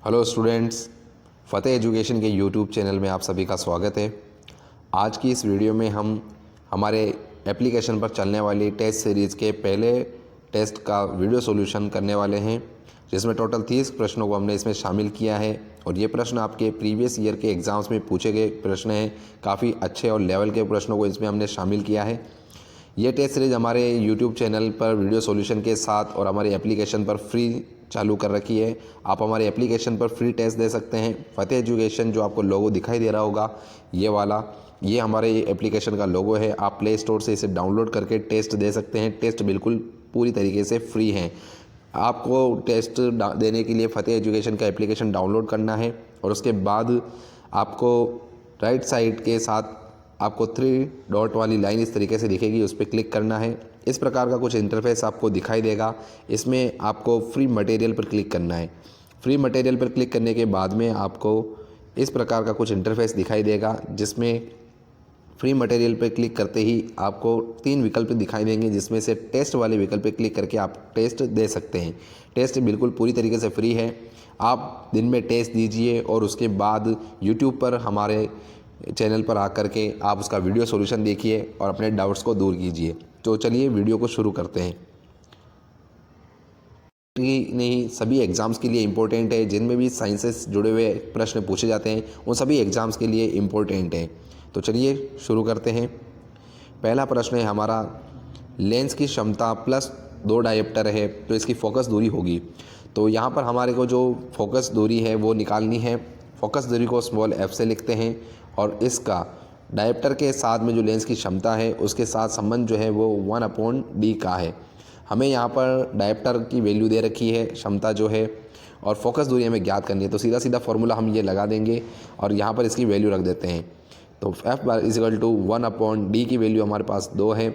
Hello students, फ़तेह education के YouTube channel में आप सभी का स्वागत है। आज की इस वीडियो में हम हमारे एप्लीकेशन पर चलने वाली टेस्ट सीरीज़ के पहले टेस्ट का वीडियो सॉल्यूशन करने वाले हैं, जिसमें टोटल 30 प्रश्नों को हमने इसमें शामिल किया है। और ये प्रश्न आपके प्रीवियस ईयर के एग्ज़ाम्स में पूछे गए प्रश्न हैं। काफ़ी अच्छे और लेवल के प्रश्नों को इसमें हमने शामिल किया है। ये टेस्ट सीरीज़ हमारे यूट्यूब चैनल पर वीडियो सॉल्यूशन के साथ और हमारी एप्लीकेशन पर फ्री चालू कर रखी है। आप हमारे एप्लीकेशन पर फ्री टेस्ट दे सकते हैं। फ़तेह एजुकेशन जो आपको लोगो दिखाई दे रहा होगा, ये वाला, ये हमारे एप्लीकेशन का लोगो है। आप प्ले स्टोर से इसे डाउनलोड करके टेस्ट दे सकते हैं। टेस्ट बिल्कुल पूरी तरीके से फ्री हैं। आपको टेस्ट देने के लिए फ़तेह एजुकेशन का एप्लीकेशन डाउनलोड करना है और उसके बाद आपको राइट साइड के साथ आपको 3 डॉट वाली लाइन इस तरीके से दिखेगी, उस पर क्लिक करना है। इस प्रकार का कुछ इंटरफेस आपको दिखाई देगा। इसमें आपको फ्री मटेरियल पर क्लिक करना है। फ्री मटेरियल पर क्लिक करने के बाद में आपको इस प्रकार का कुछ इंटरफेस दिखाई देगा, जिसमें फ्री मटेरियल पर क्लिक करते ही आपको 3 विकल्प दिखाई देंगे, जिसमें से टेस्ट वाले विकल्प पर क्लिक करके आप टेस्ट दे सकते हैं। टेस्ट बिल्कुल पूरी तरीके से फ्री है। आप दिन में टेस्ट दीजिए और उसके बाद यूट्यूब पर हमारे चैनल पर आकर के आप उसका वीडियो सॉल्यूशन देखिए और अपने डाउट्स को दूर कीजिए। तो चलिए वीडियो को शुरू करते हैं। नहीं, सभी एग्ज़ाम्स के लिए इम्पोर्टेंट है। जिनमें भी साइंसेस जुड़े हुए प्रश्न पूछे जाते हैं उन सभी एग्ज़ाम्स के लिए इम्पोर्टेंट है। तो चलिए शुरू करते हैं। पहला प्रश्न है हमारा, लेंस की क्षमता प्लस 2 डायोप्टर है तो इसकी फोकस दूरी होगी। तो यहाँ पर हमारे को जो फोकस दूरी है वो निकालनी है। फोकस दूरी को स्मॉल f से लिखते हैं और इसका डायोप्टर के साथ में जो लेंस की क्षमता है उसके साथ संबंध जो है वो 1/d का है। हमें यहाँ पर डायोप्टर की वैल्यू दे रखी है, क्षमता जो है, और फोकस दूरी हमें ज्ञात करनी है। तो सीधा सीधा फार्मूला हम ये लगा देंगे और यहाँ पर इसकी वैल्यू रख देते हैं। तो f = 1/d की वैल्यू हमारे पास 2 है।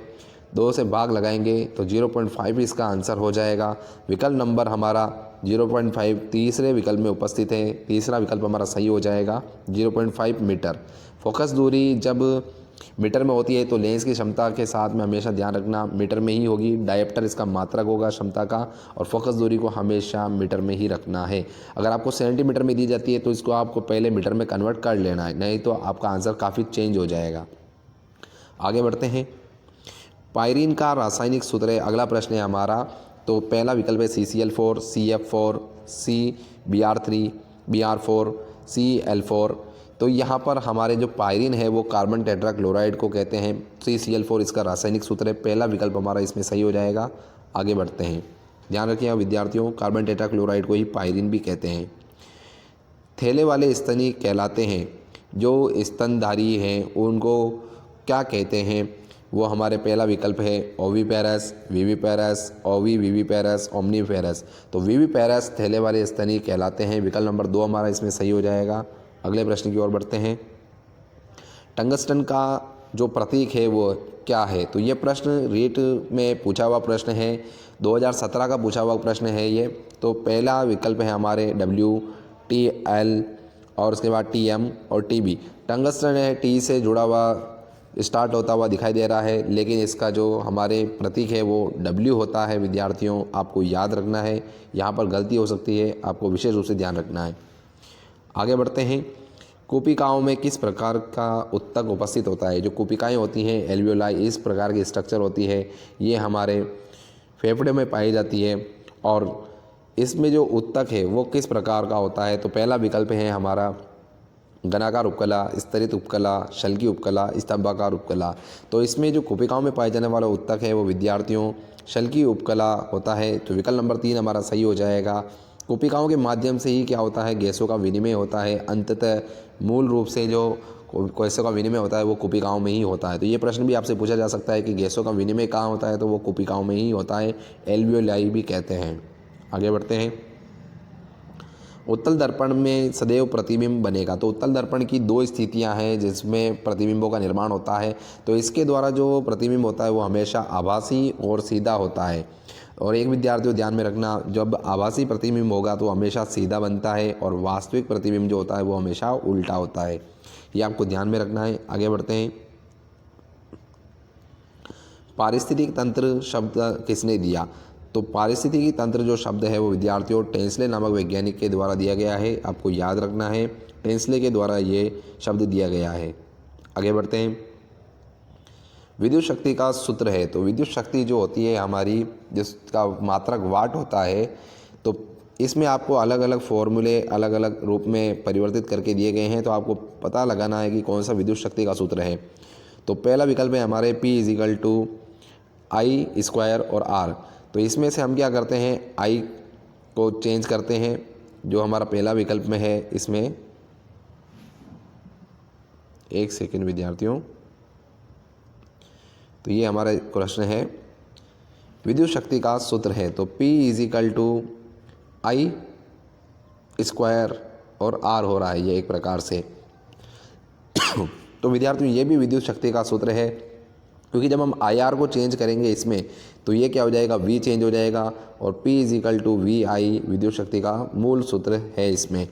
2 से भाग लगाएंगे तो 0.5 इसका आंसर हो जाएगा। विकल्प नंबर हमारा 0.5 तीसरे विकल्प में उपस्थित है। तीसरा विकल्प हमारा सही हो जाएगा 0.5 मीटर। फोकस दूरी जब मीटर में होती है तो लेंस की क्षमता के साथ में हमेशा ध्यान रखना मीटर में ही होगी। डायोप्टर इसका मात्रक होगा क्षमता का, और फोकस दूरी को हमेशा मीटर में ही रखना है। अगर आपको सेंटीमीटर में दी जाती है तो इसको आपको पहले मीटर में कन्वर्ट कर लेना है, नहीं तो आपका आंसर काफ़ी चेंज हो जाएगा। आगे बढ़ते हैं। पायरीन का रासायनिक सूत्र है। अगला प्रश्न है हमारा। तो पहला विकल्प है CCl4, CF4, CBr3, Br4, Cl4। तो यहाँ पर हमारे जो पायरीन है वो कार्बन टेट्राक्लोराइड को कहते हैं। CCl4 इसका रासायनिक सूत्र है। पहला विकल्प हमारा इसमें सही हो जाएगा। आगे बढ़ते हैं। ध्यान रखिए विद्यार्थियों, कार्बन टेट्राक्लोराइड को ही पायरीन भी कहते हैं। थैले वाले स्तनी कहलाते हैं। जो स्तनधारी हैं उनको क्या कहते हैं? वो हमारे पहला विकल्प है ओविपेरस, विविपेरस, विविपेरस, ओमनीपेरस। तो विविपेरस थैले वाले स्तनी कहलाते हैं। विकल्प नंबर 2 हमारा इसमें सही हो जाएगा। अगले प्रश्न की ओर बढ़ते हैं। टंगस्टन का जो प्रतीक है वो क्या है? तो ये प्रश्न रीट में पूछा हुआ प्रश्न है, 2017 का पूछा हुआ प्रश्न है ये। तो पहला विकल्प है हमारे WTL और उसके बाद TM और TB। टंगस्टन है, T से जुड़ा हुआ स्टार्ट होता हुआ दिखाई दे रहा है, लेकिन इसका जो हमारे प्रतीक है वो W होता है। विद्यार्थियों, आपको याद रखना है, यहाँ पर गलती हो सकती है, आपको विशेष रूप से ध्यान रखना है। आगे बढ़ते हैं। कूपिकाओं में किस प्रकार का उत्तक उपस्थित होता है? जो कूपिकाएँ होती हैं एल्वियोलाई, इस प्रकार की स्ट्रक्चर होती है। ये हमारे फेफड़े में पाई जाती है और इसमें जो उत्तक है वो किस प्रकार का होता है? तो पहला विकल्प है हमारा घनाकार उपकला, स्तरित उपकला, शल्की उपकला, स्तंभाकार उपकला। तो इसमें जो कूपिकाओं में पाए जाने वाला उत्तक है वो विद्यार्थियों शल्की उपकला होता है। तो विकल्प नंबर 3 हमारा सही हो जाएगा। कूपिकाओं के माध्यम से ही क्या होता है? गैसों का विनिमय होता है। अंततः मूल रूप से जो गैसों का विनिमय होता है वो कूपिकाओं में ही होता है। तो ये प्रश्न भी आपसे पूछा जा सकता है कि गैसों का विनिमय कहाँ होता है? तो वो कूपिकाओं में ही होता है। एल्वियोलाई भी कहते हैं। आगे बढ़ते हैं। उत्तल दर्पण में सदैव प्रतिबिंब बनेगा। तो उत्तल दर्पण की 2 स्थितियां हैं जिसमें प्रतिबिंबों का निर्माण होता है। तो इसके द्वारा जो प्रतिबिंब होता है वो हमेशा आभासी और सीधा होता है। और एक विद्यार्थियों ध्यान में रखना, जब आभासी प्रतिबिंब होगा तो हमेशा सीधा बनता है और वास्तविक प्रतिबिंब जो होता है वो हमेशा उल्टा होता है। ये आपको ध्यान में रखना है। आगे बढ़ते हैं। पारिस्थितिक तंत्र शब्द किसने दिया? तो पारिस्थितिकी तंत्र जो शब्द है वो विद्यार्थियों टेंसले नामक वैज्ञानिक के द्वारा दिया गया है, आपको याद रखना है, टेंसले के द्वारा ये शब्द दिया गया है। आगे बढ़ते हैं। विद्युत शक्ति का सूत्र है, तो विद्युत शक्ति जो होती है हमारी, जिसका मात्रक वाट होता है, तो इसमें आपको अलग अलग फॉर्मूले अलग अलग रूप में परिवर्तित करके दिए गए हैं, तो आपको पता लगाना है कि कौन सा विद्युत शक्ति का सूत्र है। तो पहला विकल्प है हमारे P=I² और R। तो इसमें से हम क्या करते हैं, I को चेंज करते हैं, जो हमारा पहला विकल्प में है। इसमें एक सेकंड विद्यार्थियों, तो ये हमारा प्रश्न है, विद्युत शक्ति का सूत्र है, तो P=I² और R हो रहा है ये एक प्रकार से। तो विद्यार्थियों ये भी विद्युत शक्ति का सूत्र है, क्योंकि जब हम IR को चेंज करेंगे इसमें, तो ये क्या हो जाएगा, V चेंज हो जाएगा, और P=VI विद्युत शक्ति का मूल सूत्र है इसमें।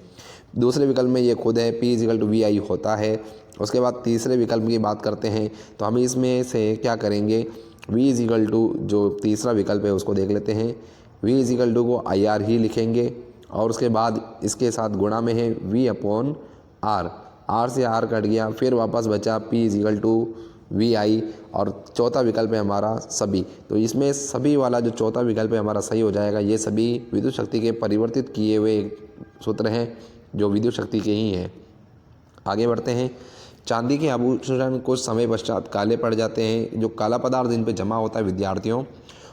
दूसरे विकल्प में ये खुद है, P=VI होता है। उसके बाद तीसरे विकल्प की बात करते हैं, तो हम इसमें से क्या करेंगे, V= जो तीसरा विकल्प है उसको देख लेते हैं। V= को IR ही लिखेंगे, और उसके बाद इसके साथ गुणा में है V/R, R से R कट गया, फिर वापस बचा P=VI, और चौथा विकल्प है हमारा सभी। तो इसमें सभी वाला जो चौथा विकल्प है हमारा सही हो जाएगा। ये सभी विद्युत शक्ति के परिवर्तित किए हुए सूत्र हैं जो विद्युत शक्ति के ही हैं। आगे बढ़ते हैं। चांदी के आभूषण कुछ समय पश्चात काले पड़ जाते हैं। जो काला पदार्थ जिन पे जमा होता है विद्यार्थियों,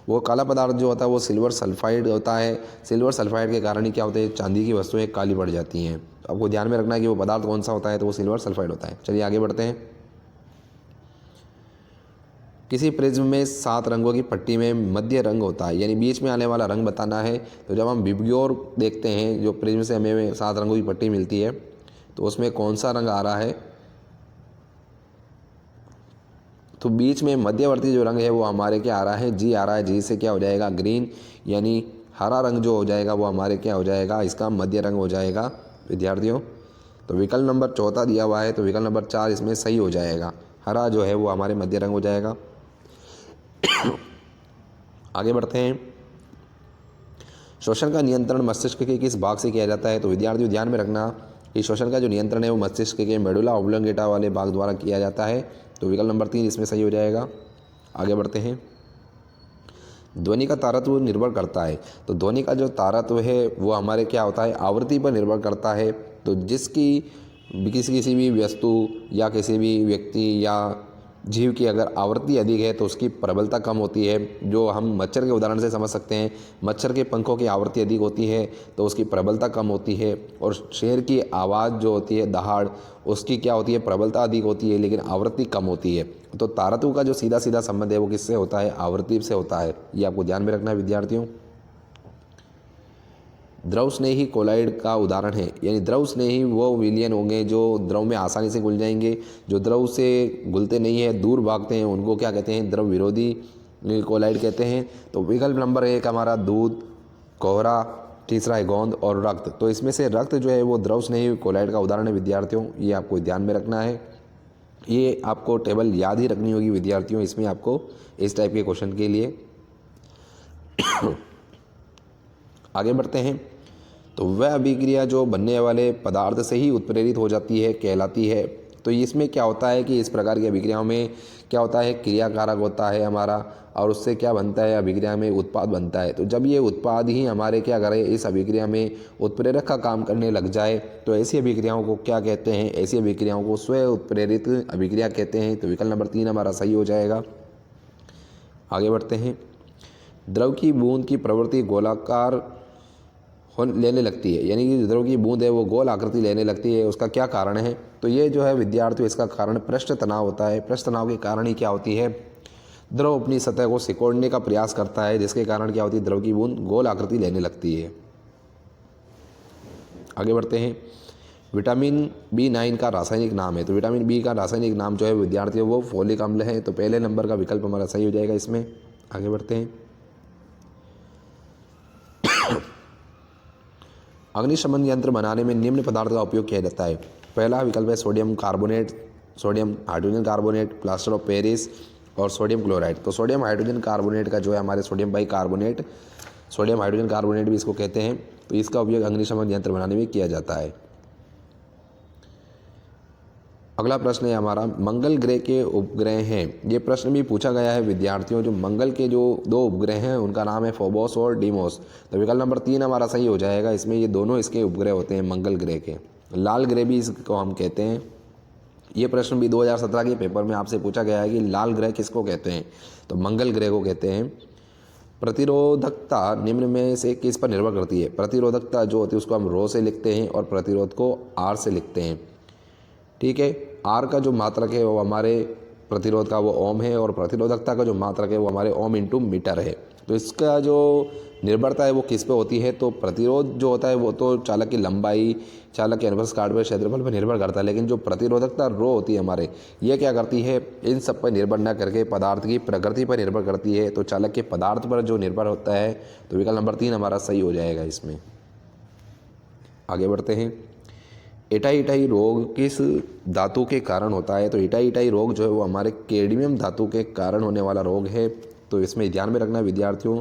वो काला पदार्थ जो होता है वो सिल्वर सल्फाइड होता है। सिल्वर सल्फाइड के कारण ही क्या होता है, चांदी की वस्तुएं काली पड़ जाती हैं। तो आपको ध्यान में रखना है कि वो पदार्थ कौन सा होता है, तो वो सिल्वर सल्फाइड होता है। चलिए आगे बढ़ते हैं। किसी प्रिज्म में 7 रंगों की पट्टी में मध्य रंग होता है, यानी बीच में आने वाला रंग बताना है। तो जब हम विबग्योर देखते हैं, जो प्रिज्म से हमें 7 रंगों की पट्टी मिलती है, तो उसमें कौन सा रंग आ रहा है, तो बीच में मध्यवर्ती जो रंग है वो हमारे क्या आ रहा है, G आ रहा है। G से क्या हो जाएगा, ग्रीन, यानी हरा रंग जो हो जाएगा वो हमारे क्या हो जाएगा, इसका मध्य रंग हो जाएगा विद्यार्थियों। तो विकल्प नंबर चौथा दिया हुआ है, तो विकल्प नंबर 4 इसमें सही हो जाएगा। हरा जो है वो हमारे मध्य रंग हो जाएगा। आगे बढ़ते हैं। श्वसन का नियंत्रण मस्तिष्क के किस भाग से किया जाता है, तो विद्यार्थियों ध्यान में रखना कि श्वसन का जो नियंत्रण है वो मस्तिष्क के मेडुला ऑब्लोंगेटा वाले भाग द्वारा किया जाता है। तो विकल्प नंबर 3 इसमें सही हो जाएगा। आगे बढ़ते हैं। ध्वनि का तारत्व निर्भर करता है, तो ध्वनि का जो तारत्व है वो हमारे क्या होता है, आवृत्ति पर निर्भर करता है। तो जिसकी किसी भी वस्तु या किसी भी व्यक्ति या जीव की अगर आवृत्ति अधिक है तो उसकी प्रबलता कम होती है। जो हम मच्छर के उदाहरण से समझ सकते हैं, मच्छर के पंखों की आवृत्ति अधिक होती है तो उसकी प्रबलता कम होती है। और शेर की आवाज़ जो होती है, दहाड़, उसकी क्या होती है, प्रबलता अधिक होती है लेकिन आवृत्ति कम होती है। तो तारत्व का जो सीधा सीधा संबंध है वो किससे होता है, आवृत्ति से होता है। ये आपको ध्यान में रखना है विद्यार्थियों। द्रव स्नेही कोलाइड का उदाहरण है, यानी द्रव स्नेही वो विलयन होंगे जो द्रव में आसानी से घुल जाएंगे। जो द्रव से घुलते नहीं है, दूर भागते हैं, उनको क्या कहते हैं, द्रव विरोधी कोलाइड कहते हैं। तो विकल्प नंबर 1 हमारा दूध, कोहरा, तीसरा है गोंद और रक्त। तो इसमें से रक्त जो है वो द्रव स्नेही कोलाइड का उदाहरण है विद्यार्थियों। ये आपको ध्यान में रखना है। ये आपको टेबल याद ही रखनी होगी विद्यार्थियों, इसमें आपको इस टाइप के क्वेश्चन के लिए। आगे बढ़ते हैं। तो वह अभिक्रिया जो बनने वाले पदार्थ से ही उत्प्रेरित हो जाती है कहलाती है। तो इसमें क्या होता है कि इस प्रकार की अभिक्रियाओं में क्या होता है, क्रियाकारक होता है हमारा, और उससे क्या बनता है, अभिक्रिया में उत्पाद बनता है। तो जब ये उत्पाद ही हमारे क्या करे, इस अभिक्रिया में उत्प्रेरक का काम करने लग जाए, तो ऐसी अभिक्रियाओं को क्या कहते हैं, ऐसी अभिक्रियाओं को स्व उत्प्रेरित अभिक्रिया कहते हैं। तो विकल्प नंबर 3 हमारा सही हो जाएगा। आगे बढ़ते हैं। द्रव की बूंद की प्रवृत्ति गोलाकार लेने लगती है, यानी कि द्रव की बूंद है वो गोल आकृति लेने लगती है। उसका क्या कारण है, तो ये जो है विद्यार्थियों, इसका कारण पृष्ठ तनाव होता है। पृष्ठ तनाव के कारण ही क्या होती है, द्रव अपनी सतह को सिकोड़ने का प्रयास करता है, जिसके कारण क्या होती है, द्रव की बूंद गोल आकृति लेने लगती है। आगे बढ़ते हैं। विटामिन B9 का रासायनिक नाम है, तो विटामिन B का रासायनिक नाम जो है विद्यार्थियों वो फोलिक अम्ल है। तो पहले नंबर का विकल्प हमारा सही हो जाएगा इसमें। आगे बढ़ते हैं। अग्निशमन यंत्र बनाने में निम्न पदार्थ का उपयोग किया जाता है। पहला विकल्प है sodium carbonate, sodium hydrogen carbonate, plaster of Paris और सोडियम क्लोराइड। तो सोडियम हाइड्रोजन कार्बोनेट का जो है हमारे sodium bicarbonate sodium hydrogen carbonate भी इसको कहते हैं। तो इसका उपयोग अग्निशमन यंत्र बनाने में किया जाता है। अगला प्रश्न है हमारा, मंगल ग्रह के उपग्रह हैं। ये प्रश्न भी पूछा गया है विद्यार्थियों। जो मंगल के जो 2 उपग्रह हैं उनका नाम है फोबोस और डीमोस। तो विकल्प नंबर 3 हमारा सही हो जाएगा। इसमें ये दोनों इसके उपग्रह होते हैं मंगल ग्रह के। लाल ग्रह भी इसको हम कहते हैं। ये प्रश्न भी 2017 के पेपर में आपसे पूछा गया है कि लाल ग्रह किसको कहते हैं। तो मंगल ग्रह को कहते हैं। प्रतिरोधकता निम्न में से किस पर निर्भर करती है। प्रतिरोधकता जो होती है उसको हम रो से लिखते हैं और प्रतिरोध को आर से लिखते हैं। ठीक है, आर का जो मात्रक है वो हमारे प्रतिरोध का वो ओम है और प्रतिरोधकता का जो मात्रक है वो हमारे ओम इंटू मीटर है। तो इसका जो निर्भरता है वो किस पे होती है। तो प्रतिरोध जो होता है वो तो चालक की लंबाई, चालक के अनुप्रस्थ काट पर, क्षेत्रफल पर निर्भर करता है। लेकिन जो प्रतिरोधकता रो होती है हमारे, ये क्या करती है, इन सब पर निर्भर न करके पदार्थ की प्रकृति पर निर्भर करती है। तो चालक के पदार्थ पर जो निर्भर होता है। तो विकल्प नंबर 3 हमारा सही हो जाएगा इसमें। आगे बढ़ते हैं। एटाइटाई रोग किस धातु के कारण होता है। तो एटाइटाई रोग जो है वो हमारे कैडमियम धातु के कारण होने वाला रोग है। तो इसमें ध्यान में रखना विद्यार्थियों,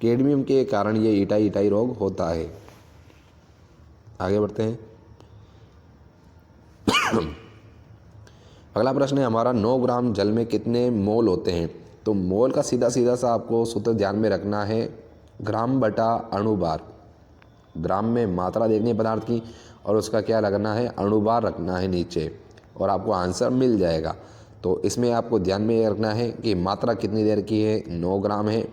कैडमियम के कारण ये एटाइटाई रोग होता है। आगे बढ़ते हैं। अगला प्रश्न है हमारा, 9 ग्राम जल में कितने मोल होते हैं। तो मोल का सीधा सीधा सा आपको सूत्र ध्यान में रखना है, ग्राम बटा अणुभार। ग्राम में मात्रा देखनी है पदार्थ की और उसका क्या लगना है, अणुभार रखना है नीचे, और आपको आंसर मिल जाएगा। तो इसमें आपको ध्यान में रखना है कि मात्रा कितनी देर की है, 9 ग्राम है।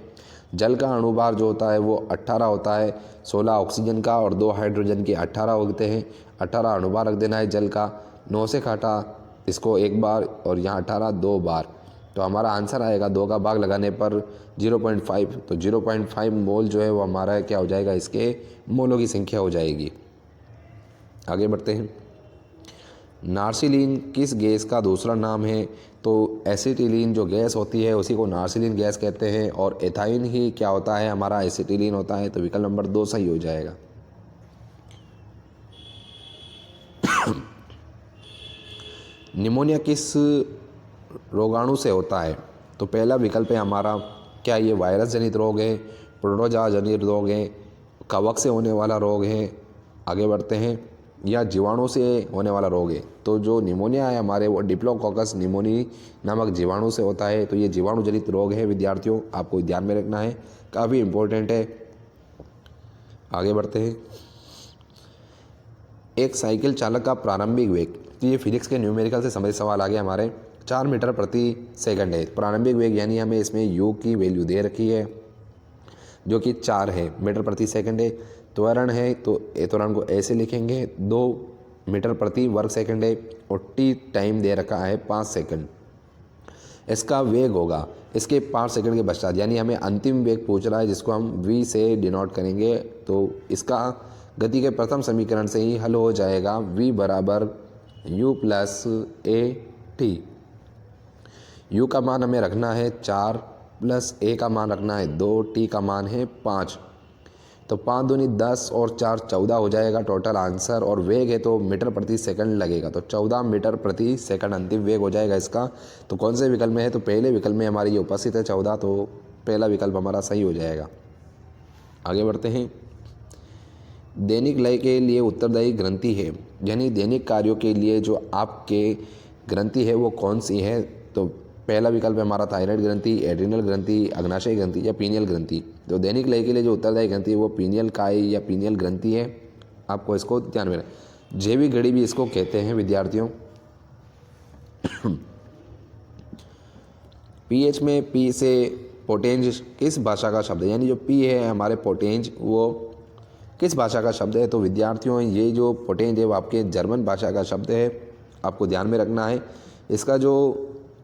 जल का अणुभार जो होता है वो 18 होता है, 16 ऑक्सीजन का और 2 हाइड्रोजन के 18 होते हैं। 18 अणुभार रख देना है जल का। 9 से काटा इसको 1 बार और यहाँ 18 2 बार। तो हमारा आंसर आएगा 2 का भाग लगाने पर 0.5। तो 0.5 मोल जो है वो हमारा क्या हो जाएगा, इसके मोलों की संख्या हो जाएगी। आगे बढ़ते हैं। नार्सिलीन किस गैस का दूसरा नाम है। तो एसिटिलीन जो गैस होती है उसी को नार्सिलीन गैस कहते हैं और एथाइन ही क्या होता है, हमारा एसिटिलीन होता है। तो विकल्प नंबर 2 सही हो जाएगा। निमोनिया किस रोगाणु से होता है। तो पहला विकल्प है हमारा, क्या ये वायरस जनित रोग है, प्रोटोजोआ जनित रोग है, कवक से होने वाला रोग है। आगे बढ़ते हैं, या जीवाणु से होने वाला रोग है। तो जो निमोनिया है हमारे वो डिप्लोकोकस निमोनी नामक जीवाणु से होता है। तो ये जीवाणु जनित रोग है विद्यार्थियों, आपको ध्यान में रखना है, काफ़ी इम्पोर्टेंट है। आगे बढ़ते हैं। एक साइकिल चालक का प्रारंभिक वेग, तो ये फिजिक्स के न्यूमेरिकल से संबंधित सवाल आ गया हमारे, 4 मीटर प्रति सेकंड है। प्रारंभिक वेग यानी हमें इसमें यू की वैल्यू दे रखी है जो कि 4 है, मीटर प्रति सेकंड है। त्वरण है तो त्वरण को ऐसे लिखेंगे, 2 मीटर प्रति वर्ग सेकंड है और टी टाइम दे रखा है 5 सेकंड। इसका वेग होगा इसके 5 सेकंड के पश्चात, यानी हमें अंतिम वेग पूछ रहा है जिसको हम v से डिनोट करेंगे। तो इसका गति के प्रथम समीकरण से ही हल हो जाएगा, v बराबर u plus A T. u का मान हमें रखना है 4 प्लस a का मान रखना है 2, t का मान है 5। तो 5 दूनी 10 और 4 14 हो जाएगा टोटल आंसर। और वेग है तो मीटर प्रति सेकंड लगेगा, तो 14 मीटर प्रति सेकंड अंतिम वेग हो जाएगा इसका। तो कौन से विकल्प में है, तो पहले विकल्प में हमारी ये उपस्थित है 14, तो पहला विकल्प हमारा सही हो जाएगा। आगे बढ़ते हैं। दैनिक लय के लिए उत्तरदायी ग्रंथि है, यानी दैनिक कार्यों के लिए जो आपके ग्रंथि है वो कौन सी है। तो पहला विकल्प है हमारा थायराइड ग्रंथि, एड्रिनल ग्रंथि, अग्नाशय ग्रंथि या पीनियल ग्रंथि। तो दैनिक लय के लिए जो उत्तरदायी ग्रंथि है वो पीनियल काय या पीनियल ग्रंथि है, आपको इसको ध्यान में रखना। जैविक घड़ी भी इसको कहते हैं विद्यार्थियों। पीएच में पी से पोटेंज किस भाषा का शब्द है, यानी जो पी है हमारे पोटेंज वो किस भाषा का शब्द है। तो विद्यार्थियों ये जो पोटेंज है वो आपके जर्मन भाषा का शब्द है, आपको ध्यान में रखना है। इसका जो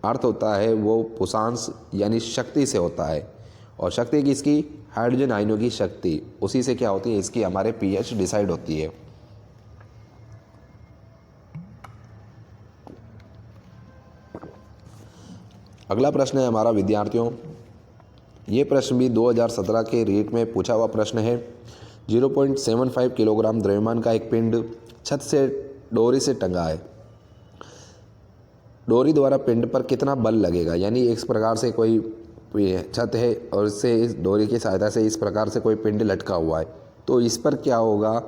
अर्थ होता है वो पुषांश यानी शक्ति से होता है, और शक्ति किसकी, हाइड्रोजन आयनों की शक्ति, उसी से क्या होती है, इसकी हमारे पीएच डिसाइड होती है। अगला प्रश्न है हमारा विद्यार्थियों, ये प्रश्न भी 2017 के रीट में पूछा हुआ प्रश्न है। 0.75 किलोग्राम द्रव्यमान का एक पिंड छत से डोरी से टंगा है। डोरी द्वारा पिंड पर कितना बल लगेगा, यानी इस प्रकार से कोई छत है और इससे इस डोरी की सहायता से इस प्रकार से कोई पिंड लटका हुआ है, तो इस पर क्या होगा,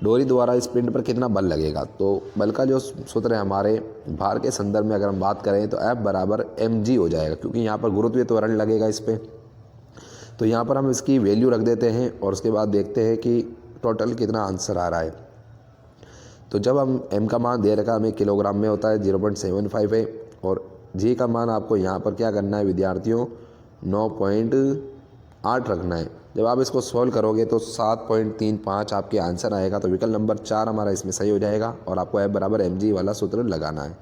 डोरी द्वारा इस पिंड पर कितना बल लगेगा। तो बल का जो सूत्र है हमारे भार के संदर्भ में अगर हम बात करें तो F बराबर mg हो जाएगा, क्योंकि यहाँ पर गुरुत्वीय त्वरण लगेगा इस पर। तो यहाँ पर हम इसकी वैल्यू रख देते हैं और उसके बाद देखते हैं कि टोटल कितना आंसर आ रहा है। तो जब हम m का मान दे रखा हमें किलोग्राम में होता है 0.75 है, और g का मान आपको यहाँ पर क्या करना है विद्यार्थियों 9.8 रखना है। जब आप इसको सॉल्व करोगे तो 7.35 आपके आंसर आएगा। तो विकल्प नंबर 4 हमारा इसमें सही हो जाएगा और आपको F बराबर mg वाला सूत्र लगाना है।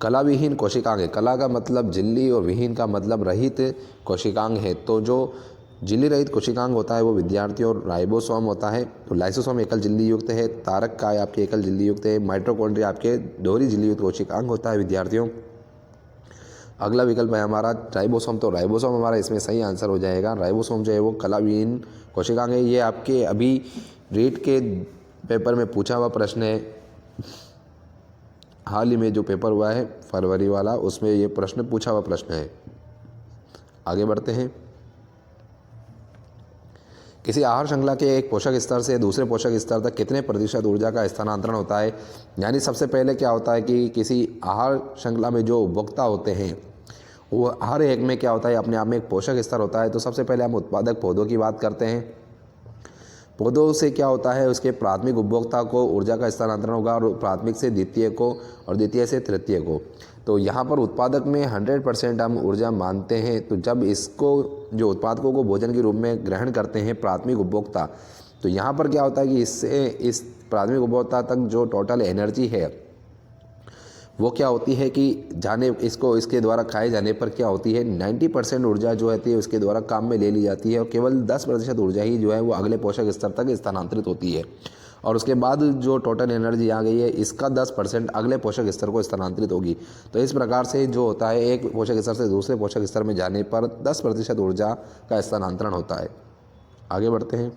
कला विहीन कोशिकांग है, कला का मतलब झिल्ली और विहीन का मतलब रहित कोशिकांग है। तो जो झिल्ली रहित कोशिकांग होता है वो विद्यार्थियों राइबोसोम होता है। तो लाइसोसोम एकल झिल्ली युक्त है, तारक काय आपके एकल झिल्ली युक्त है, माइटोकॉन्ड्रिया आपके दोहरी झिल्ली युक्त कोशिकांग होता है विद्यार्थियों। अगला विकल्प है हमारा राइबोसोम। तो राइबोसोम हमारा इसमें सही आंसर हो जाएगा। राइबोसोम जो है वो कला विहीन कोशिकांग है। ये आपके अभी रीट के पेपर में पूछा हुआ प्रश्न है, हाल ही में जो पेपर हुआ है फरवरी वाला, उसमें ये प्रश्न पूछा हुआ प्रश्न है। आगे बढ़ते हैं। किसी आहार श्रृंखला के एक पोषक स्तर से दूसरे पोषक स्तर तक कितने प्रतिशत ऊर्जा का स्थानांतरण होता है। यानी सबसे पहले क्या होता है कि किसी आहार श्रृंखला में जो उपभोक्ता होते हैं वो हर एक में क्या होता है अपने आप में एक पोषक स्तर होता है। तो सबसे पहले हम उत्पादक पौधों की बात करते हैं। पौधों से क्या होता है उसके प्राथमिक उपभोक्ता को ऊर्जा का स्थानांतरण होगा, और प्राथमिक से द्वितीय को और द्वितीय से तृतीय को। तो यहाँ पर उत्पादक में 100% हम ऊर्जा मानते हैं। तो जब इसको जो उत्पादकों को भोजन के रूप में ग्रहण करते हैं प्राथमिक उपभोक्ता, तो यहाँ पर क्या होता है कि इससे इस प्राथमिक उपभोक्ता तक जो टोटल एनर्जी है वो क्या होती है कि इसके द्वारा खाए जाने पर क्या होती है 90% ऊर्जा जो होती है उसके द्वारा काम में ले ली जाती है, और केवल 10% ऊर्जा ही जो है वो अगले पोषक स्तर तक स्थानांतरित होती है। और उसके बाद जो टोटल एनर्जी आ गई है इसका 10% अगले पोषक स्तर को स्थानांतरित होगी। तो इस प्रकार से जो होता है एक पोषक स्तर से दूसरे पोषक स्तर में जाने पर 10% ऊर्जा का स्थानांतरण होता है। आगे बढ़ते हैं।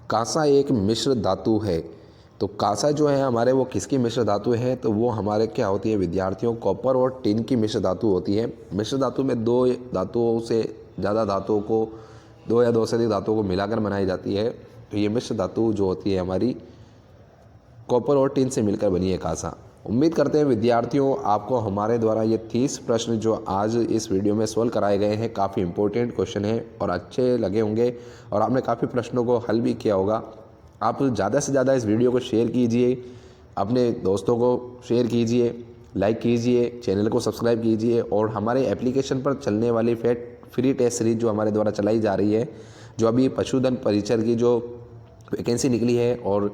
कांसा एक मिश्र धातु है। तो कांसा जो है हमारे वो किसकी मिश्र धातु है, तो वो हमारे क्या होती है विद्यार्थियों कॉपर और टिन की मिश्र धातु होती है। मिश्र धातु में दो धातुओं से ज़्यादा धातुओं को, दो या दो से अधिक धातुओं को मिलाकर बनाई जाती है। तो ये मिश्र धातु जो होती है हमारी कॉपर और टिन से मिलकर बनी है कांसा। उम्मीद करते हैं विद्यार्थियों आपको हमारे द्वारा ये 30 प्रश्न जो आज इस वीडियो में सोल्व कराए गए हैं काफ़ी इंपॉर्टेंट क्वेश्चन है और अच्छे लगे होंगे, और आपने काफ़ी प्रश्नों को हल भी किया होगा। आप ज़्यादा से ज़्यादा इस वीडियो को शेयर कीजिए, अपने दोस्तों को शेयर कीजिए, लाइक कीजिए, चैनल को सब्सक्राइब कीजिए, और हमारे एप्लीकेशन पर चलने वाली फ्री टेस्ट सीरीज जो हमारे द्वारा चलाई जा रही है, जो अभी पशुधन परिचर की जो वैकेंसी निकली है और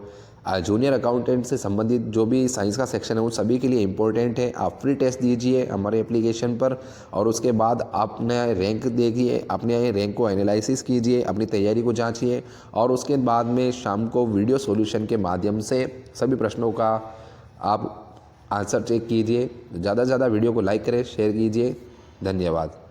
जूनियर अकाउंटेंट से संबंधित जो भी साइंस का सेक्शन है उन सभी के लिए इम्पोर्टेंट है। आप फ्री टेस्ट दीजिए हमारे एप्लीकेशन पर, और उसके बाद आपने रैंक देखिए, अपने रैंक को एनालिसिस कीजिए, अपनी तैयारी को जांचिए, और उसके बाद में शाम को वीडियो सॉल्यूशन के माध्यम से सभी प्रश्नों का आप आंसर चेक कीजिए। ज़्यादा से ज़्यादा वीडियो को लाइक करें, शेयर कीजिए। धन्यवाद।